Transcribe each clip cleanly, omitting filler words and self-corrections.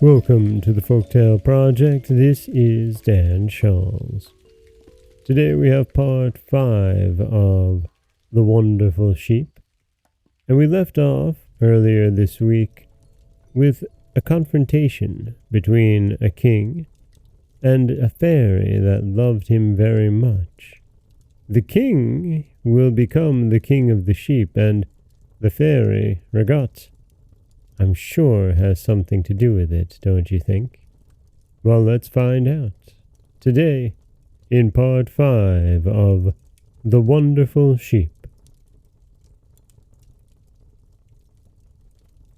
Welcome to the Folktale Project. This is Dan Scholz. Today we have part 5 of The Wonderful Sheep, and we left off earlier this week with a confrontation between a king and a fairy that loved him very much. The king will become the king of the sheep, and the fairy, Ragot, I'm sure has something to do with it, don't you think? Well, let's find out. Today, in part 5 of The Wonderful Sheep.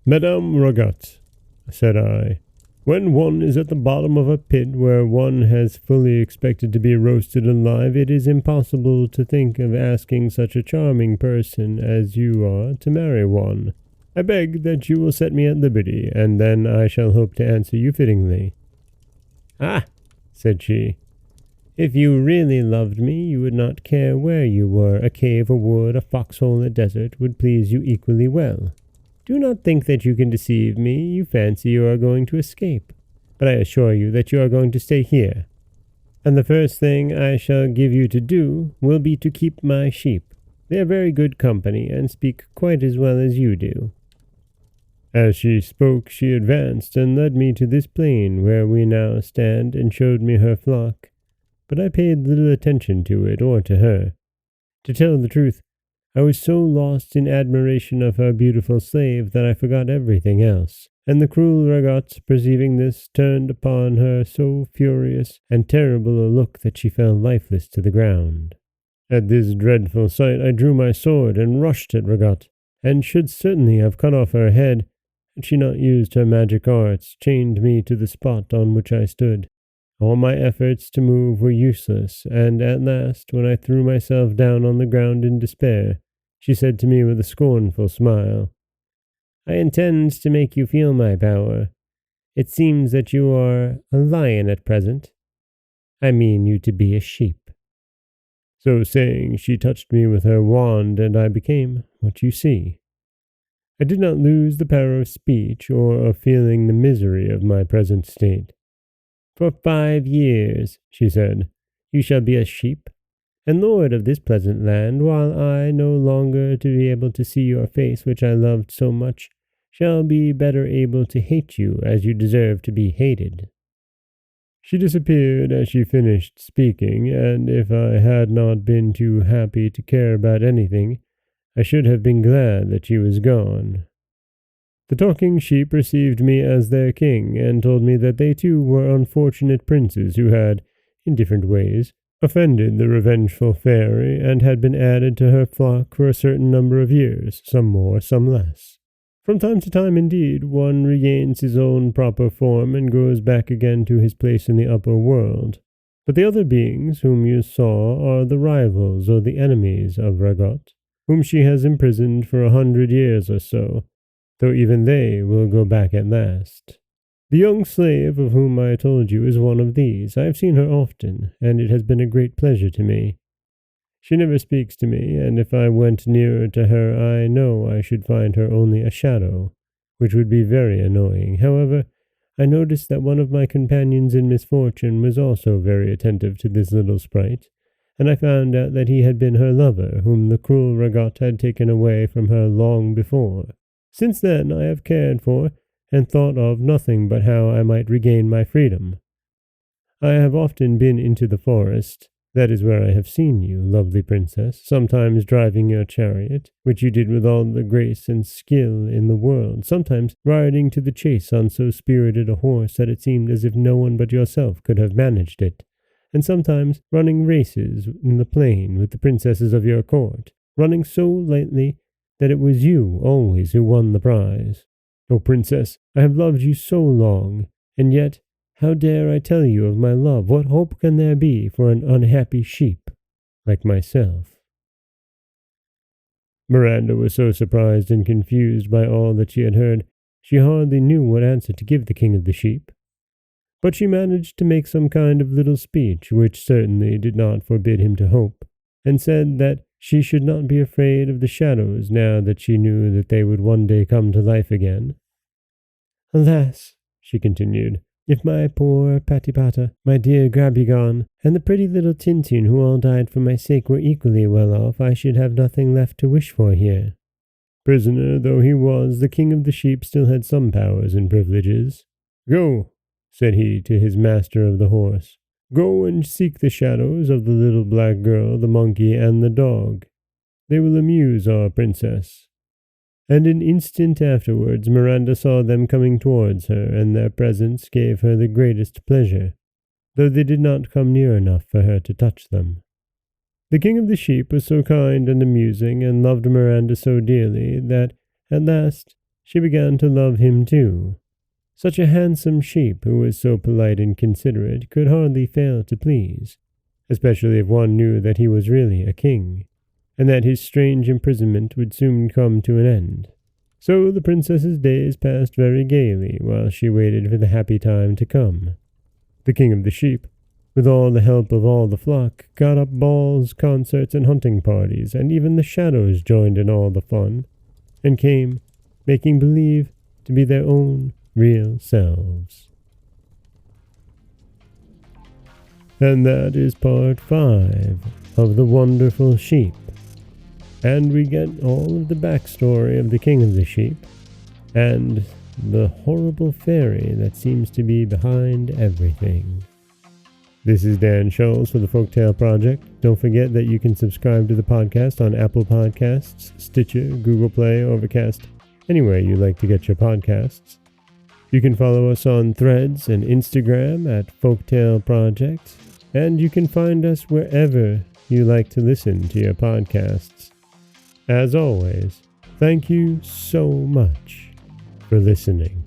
Madame Ragot, said I, when one is at the bottom of a pit where one has fully expected to be roasted alive, it is impossible to think of asking such a charming person as you are to marry one. I beg that you will set me at liberty, and then I shall hope to answer you fittingly. Ah, said she, if you really loved me, you would not care where you were. A cave, a wood, a foxhole, a desert would please you equally well. Do not think that you can deceive me. You fancy you are going to escape, but I assure you that you are going to stay here. And the first thing I shall give you to do will be to keep my sheep. They are very good company, and speak quite as well as you do. As she spoke, she advanced and led me to this plain where we now stand, and showed me her flock, but I paid little attention to it or to her. To tell the truth, I was so lost in admiration of her beautiful slave that I forgot everything else, and the cruel Ragot, perceiving this, turned upon her so furious and terrible a look that she fell lifeless to the ground. At this dreadful sight I drew my sword and rushed at Ragot, and should certainly have cut off her head, had she not used her magic arts, chained me to the spot on which I stood. All my efforts to move were useless, and at last, when I threw myself down on the ground in despair, she said to me with a scornful smile, I intend to make you feel my power. It seems that you are a lion at present. I mean you to be a sheep. So saying, she touched me with her wand, and I became what you see. I did not lose the power of speech or of feeling the misery of my present state. For 5 years, she said, you shall be a sheep, and lord of this pleasant land, while I, no longer to be able to see your face which I loved so much, shall be better able to hate you as you deserve to be hated. She disappeared as she finished speaking, and if I had not been too happy to care about anything, I should have been glad that she was gone. The talking sheep received me as their king, and told me that they too were unfortunate princes who had, in different ways, offended the revengeful fairy, and had been added to her flock for a certain number of years, some more, some less. From time to time, indeed, one regains his own proper form and goes back again to his place in the upper world. But the other beings whom you saw are the rivals or the enemies of Ragot, whom she has imprisoned for 100 years or so, though even they will go back at last. The young slave of whom I told you is one of these. I have seen her often, and it has been a great pleasure to me. She never speaks to me, and if I went nearer to her, I know I should find her only a shadow, which would be very annoying. However, I noticed that one of my companions in misfortune was also very attentive to this little sprite, and I found out that he had been her lover, whom the cruel Ragot had taken away from her long before. Since then I have cared for and thought of nothing but how I might regain my freedom. I have often been into the forest. That is where I have seen you, lovely princess, sometimes driving your chariot, which you did with all the grace and skill in the world, sometimes riding to the chase on so spirited a horse that it seemed as if no one but yourself could have managed it, and sometimes running races in the plain with the princesses of your court, running so lightly that it was you always who won the prize. O princess, I have loved you so long, and yet how dare I tell you of my love? What hope can there be for an unhappy sheep like myself? Miranda was so surprised and confused by all that she had heard, she hardly knew what answer to give the king of the sheep. But she managed to make some kind of little speech, which certainly did not forbid him to hope, and said that she should not be afraid of the shadows now that she knew that they would one day come to life again. Alas, she continued. "If my poor Patipata, my dear Grabigon, and the pretty little Tintin who all died for my sake were equally well off, I should have nothing left to wish for here." Prisoner though he was, the king of the sheep still had some powers and privileges. "Go," said he to his master of the horse. "Go and seek the shadows of the little black girl, the monkey, and the dog. They will amuse our princess." And an instant afterwards Miranda saw them coming towards her, and their presence gave her the greatest pleasure, though they did not come near enough for her to touch them. The king of the sheep was so kind and amusing, and loved Miranda so dearly, that at last she began to love him too. Such a handsome sheep, who was so polite and considerate, could hardly fail to please, especially if one knew that he was really a king, and that his strange imprisonment would soon come to an end. So the princess's days passed very gaily, while she waited for the happy time to come. The king of the sheep, with all the help of all the flock, got up balls, concerts, and hunting parties, and even the shadows joined in all the fun, and came, making believe to be their own real selves. And that is part 5 of The Wonderful Sheep. And we get all of the backstory of the king of the sheep, and the horrible fairy that seems to be behind everything. This is Dan Scholz for the Folktale Project. Don't forget that you can subscribe to the podcast on Apple Podcasts, Stitcher, Google Play, Overcast, anywhere you like to get your podcasts. You can follow us on Threads and Instagram at Folktale Project, and you can find us wherever you like to listen to your podcasts. As always, thank you so much for listening.